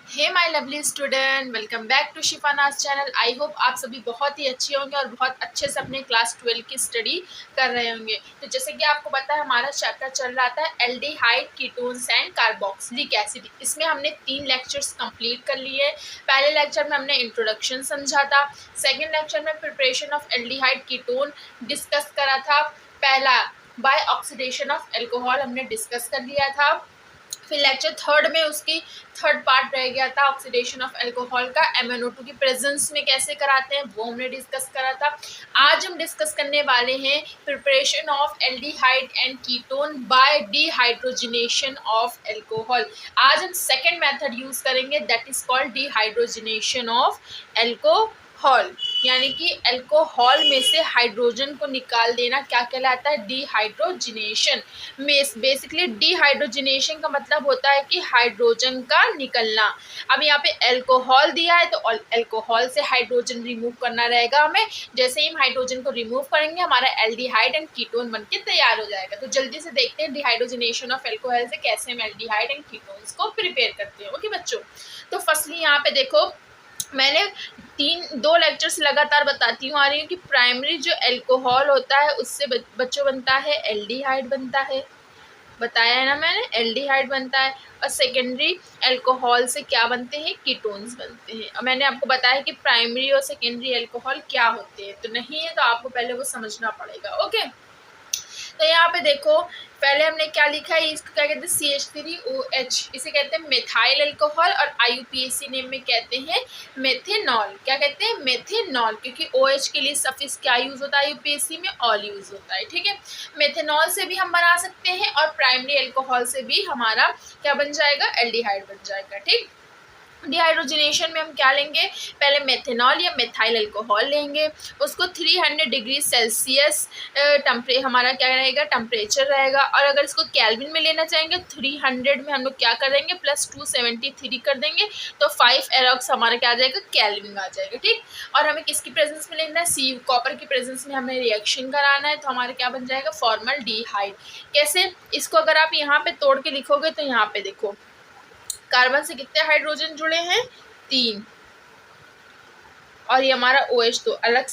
Hey my lovely student, welcome back to Shifanaz channel. I hope आप सभी बहुत ही अच्छे होंगे और बहुत अच्छे से अपने क्लास 12 की स्टडी कर रहे होंगे। तो जैसे कि आपको पता है हमारा चैप्टर चल रहा था aldehyde, ketones and carboxylic acid. इसमें हमने 3 लेक्चर्स कंप्लीट कर लिए। पहले लेक्चर में हमने इंट्रोडक्शन समझा था। सेकेंड लेक्चर में preparation of aldehyde ketone discuss करा था। पहला बाय ऑक्सीडेशन ऑफ एल्कोहल हमने डिस्कस कर लिया था। फिर लेक्चर थर्ड में उसकी थर्ड पार्ट रह गया था ऑक्सीडेशन ऑफ अल्कोहल का MnO2 की प्रेजेंस में कैसे कराते हैं, वो हमने डिस्कस करा था। आज हम डिस्कस करने वाले हैं preparation of aldehyde and ketone by dehydrogenation of alcohol. आज हम सेकेंड मेथड यूज करेंगे, that is called dehydrogenation of alcohol. यानी कि अल्कोहल में से हाइड्रोजन को निकाल देना क्या कहलाता है, डिहाइड्रोजिनेशन। बेसिकली डिहाइड्रोजिनेशन का मतलब होता है कि हाइड्रोजन का निकलना। अब यहाँ पे अल्कोहल दिया है तो अल्कोहल से हाइड्रोजन रिमूव करना रहेगा हमें। जैसे ही हम हाइड्रोजन को रिमूव करेंगे हमारा एल्डिहाइड एंड कीटोन बनके तैयार हो जाएगा। तो जल्दी से देखते हैं डिहाइड्रोजिनेशन ऑफ अल्कोहल से कैसे हम एल्डिहाइड एंड कीटोन्स को प्रिपेयर करते हैं। ओके बच्चों, तो फर्स्टली यहाँ पे देखो, मैंने दो लेक्चर्स लगातार बताती हूँ आ रही हूँ कि प्राइमरी जो अल्कोहल होता है उससे बच्चों बनता है एल्डिहाइड बनता है, बताया है ना मैंने, एल्डिहाइड बनता है। और सेकेंडरी अल्कोहल से क्या बनते हैं, कीटोन्स बनते हैं। और मैंने आपको बताया कि प्राइमरी और सेकेंडरी अल्कोहल क्या होते हैं, तो नहीं है तो आपको पहले वो समझना पड़ेगा। ओके, तो यहाँ पे देखो पहले हमने क्या लिखा है, इसको क्या कहते हैं, CH3OH, इसे कहते हैं मेथाइल अल्कोहल और IUPAC नेम में कहते हैं मेथेनॉल। क्या कहते हैं, मेथेनॉल, क्योंकि OH के लिए सफिक्स क्या यूज होता है IUPAC में, ऑल यूज होता है। ठीक है, मेथेनॉल से भी हम बना सकते हैं और प्राइमरी अल्कोहल से भी हमारा क्या बन जाएगा, एल्डिहाइड बन जाएगा। ठीक, डिहाइड्रोजनेशन में हम क्या लेंगे, पहले मेथेनॉल या मेथाइल अल्कोहल लेंगे, उसको 300 डिग्री सेल्सियस हमारा क्या रहेगा, टेम्परेचर रहेगा। और अगर इसको केल्विन में लेना चाहेंगे 300 में हम लोग क्या कर देंगे, प्लस 273 कर देंगे, तो 5 एरोक्स हमारा क्या आ जाएगा, केल्विन आ जाएगा। ठीक, और हमें किसकी प्रेजेंस में लेना है, सी कॉपर की प्रेजेंस में हमें रिएक्शन कराना है, तो हमारा क्या बन जाएगा, फॉर्मल्डिहाइड। कैसे, इसको अगर आप यहाँ पे तोड़ के लिखोगे तो यहाँ पे देखो कार्बन से कितने हाइड्रोजन जुड़े हैं, 3, और ये हमारा OH तो अलग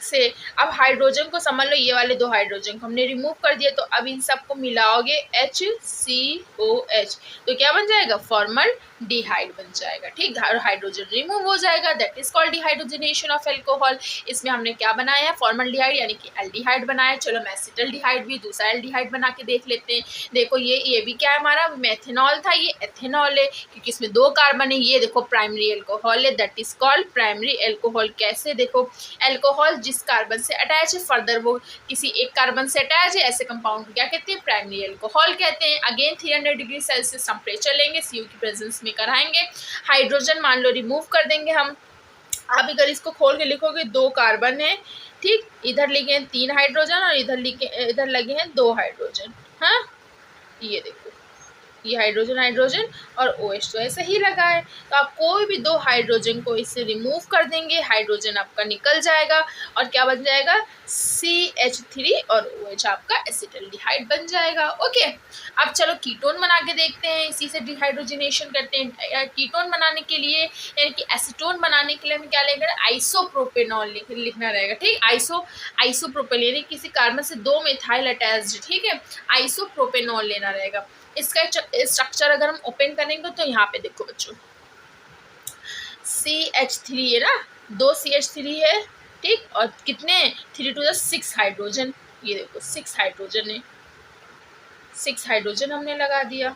से। अब हाइड्रोजन को समझ लो, ये वाले 2 हाइड्रोजन को हमने रिमूव कर दिया, तो अब इन सबको मिलाओगे HCOH, तो क्या बन जाएगा, फॉर्मल्डिहाइड बन जाएगा। ठीक, हाइड्रोजन रिमूव हो जाएगा, that is called dehydrogenation of alcohol. इसमें हमने क्या बनाया है, फॉर्मल्डिहाइड यानी कि एल्डिहाइड बनाया। चलो हम एसिटल्डिहाइड भी दूसरा एल्डिहाइड बना के देख लेते हैं। देखो ये भी क्या है, हमारा मेथेनॉल था, ये एथेनॉल है, क्योंकि इसमें 2 कार्बन है। ये देखो प्राइमरी अल्कोहल है, that is called primary alcohol. कैसे, देखो अल्कोहल जिस कार्बन से अटैच है, फर्दर वो किसी एक कार्बन से अटैच है, ऐसे कंपाउंड को क्या कहते हैं, प्राइमरी अल्कोहल कहते हैं। अगेन 300 डिग्री सेल्सियस टेम्परेचर लेंगे, CO की प्रेजेंस में कराएंगे। हाइड्रोजन मान लो रिमूव कर देंगे हम। आप अगर इसको खोल के लिखोगे 2 कार्बन है, ठीक, इधर लिखे हैं 3 हाइड्रोजन और इधर लगे हैं 2 हाइड्रोजन। हाँ, ये देखो ये हाइड्रोजन और OH तो ऐसे ही लगा है, तो आप कोई भी 2 हाइड्रोजन को इससे रिमूव कर देंगे, हाइड्रोजन आपका निकल जाएगा और क्या बन जाएगा, CH3 और OH आपका एसिटल्डिहाइड बन जाएगा। ओके, अब चलो कीटोन बना के देखते हैं, इसी से डिहाइड्रोजनेशन करते हैं। कीटोन बनाने के लिए यानी कि एसीटोन बनाने के लिए हमें क्या लेंगे, आइसोप्रोपेनॉल लिखना रहेगा। ठीक, आइसोप्रोपेन यानी किसी कार्बन से 2 मिथाइल अटैच्ड, ठीक है, आइसोप्रोपेनॉल लेना रहेगा। इसका स्ट्रक्चर अगर हम ओपन करेंगे तो यहाँ पे देखो बच्चों, CH3 है ना, 2 CH3 है, ठीक, और कितने 3 to the 6 हाइड्रोजन, ये देखो 6 हाइड्रोजन है, 6 हाइड्रोजन हमने लगा दिया।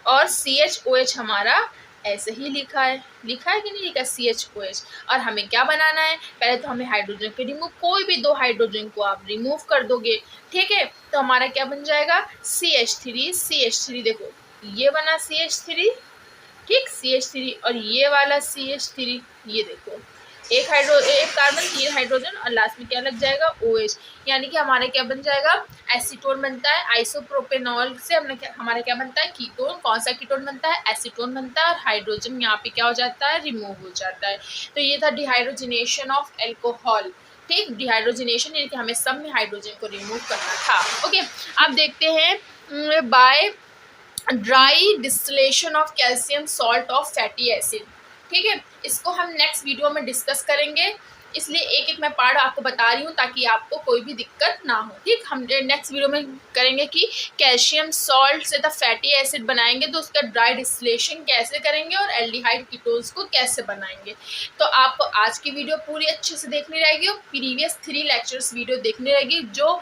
और CHOH हमारा ऐसे ही लिखा है कि नहीं लिखा, CHOH। और हमें क्या बनाना है, पहले तो हमें हाइड्रोजन के रिमूव, कोई भी 2 हाइड्रोजन को आप रिमूव कर दोगे, ठीक है, तो हमारा क्या बन जाएगा, CH3। देखो ये बना CH3, ठीक, CH3, और ये वाला CH3, ये देखो एक कार्बन 3 हाइड्रोजन और लास्ट में क्या लग जाएगा, OH, यानी कि हमारा क्या बन जाएगा, एसीटोन बनता है। आइसोप्रोपेनॉल से हमारा क्या बनता है, कीटोन। कौन सा कीटोन बनता है, एसीटोन बनता है, और हाइड्रोजन यहाँ पे क्या हो जाता है, रिमूव हो जाता है। तो ये था डिहाइड्रोजनेशन ऑफ अल्कोहल। ठीक, डिहाइड्रोजनेशन यानी कि हमें सब में हाइड्रोजन को रिमूव करना था। ओके, अब देखते हैं by dry distillation of calcium salt of fatty acid. ठीक है, इसको हम नेक्स्ट वीडियो में डिस्कस करेंगे, इसलिए एक एक मैं पार्ट आपको बता रही हूँ ताकि आपको कोई भी दिक्कत ना हो। ठीक, हम नेक्स्ट वीडियो में करेंगे कि कैल्शियम सॉल्ट से द फैटी एसिड बनाएंगे तो उसका ड्राई डिस्टिलेशन कैसे करेंगे और एल्डिहाइड कीटोन्स को कैसे बनाएंगे। तो आपको आज की वीडियो पूरी अच्छे से देखनी रहेगी और प्रीवियस 3 लेक्चर्स वीडियो देखनी रहेगी। जो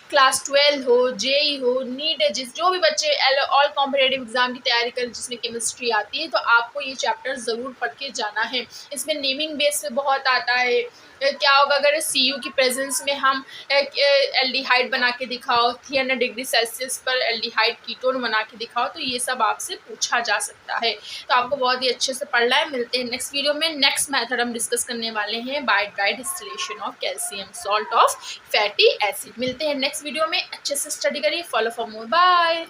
क्लास 12 हो, जेई हो, नीट है, जो भी बच्चे ऑल कॉम्पिटेटिव एग्जाम की तैयारी करें जिसमें केमिस्ट्री आती है, तो आपको ये चैप्टर ज़रूर पढ़ के जाना है। इसमें नेमिंग बेस पे बहुत आता है। क्या होगा अगर सीयू की प्रेजेंस में हम एल्डिहाइड बना के दिखाओ, 300 डिग्री सेल्सियस पर एल्डिहाइड कीटोन बना के दिखाओ, तो ये सब आपसे पूछा जा सकता है। तो आपको बहुत ही अच्छे से पढ़ना है। मिलते हैं नेक्स्ट वीडियो में। नेक्स्ट मेथड हम डिस्कस करने वाले हैं by dry distillation of calcium salt of fatty acid. मिलते हैं नेक्स्ट वीडियो में। अच्छे से स्टडी करिए। Follow for more. बाय।